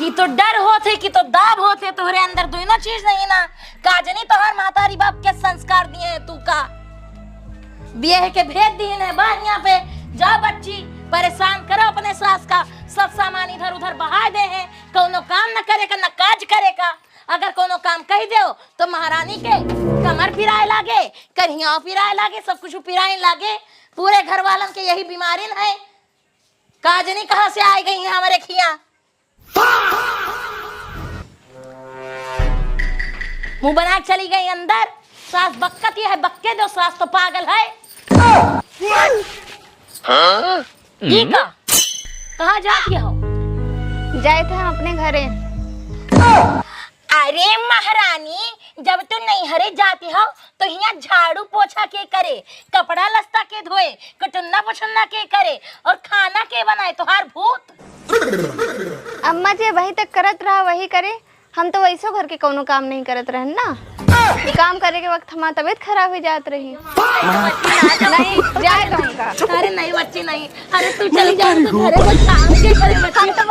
कि तो डर होते कि तो दाब होते, तोहरे अंदर दोनों चीज नहीं ना। काजनी तोहर मातारी बाप के संस्कार दिए हैं तू का बिये के भेद दिए है बढ़िया पे। जा बच्ची परेशान करो अपने सास का, सब सामान इधर उधर बहा दे हैं, कोनो काम न करे का न काज करे का। अगर कोनो काम कह दो तो महारानी के कमर पिराए लागे, करिया पिराए लागे, सब कुछ पिराए लागे। पूरे घर वालन के यही बीमारी है। काजनी कहाँ से आई गई है हमारे खिया? मुंह बना चली गई अंदर। सास बक्कत ही है, बक्के दो, सास तो पागल है। ठीक है, कहाँ जाती हो? जाए थे हम अपने घरे। अरे महारानी, जब तू नैहरे जाती हो तो यहाँ झाड़ू पोछा के करे, कपड़ा लस्ता के धोए, कटुन्ना पछुन्ना के करे और खाना के बनाए। तुहार भूत अम्मा जी वही तक करत रहा वही करे। हम तो वैसो घर के कोनो काम नहीं करत रहन ना। काम करे के वक्त हमारी तबीयत खराब हो जात रही। नहीं जाए कहूँगा। अरे नहीं बच्ची नहीं, अरे तू चली जा, तू घरे में काम के करे बच्ची। हम तो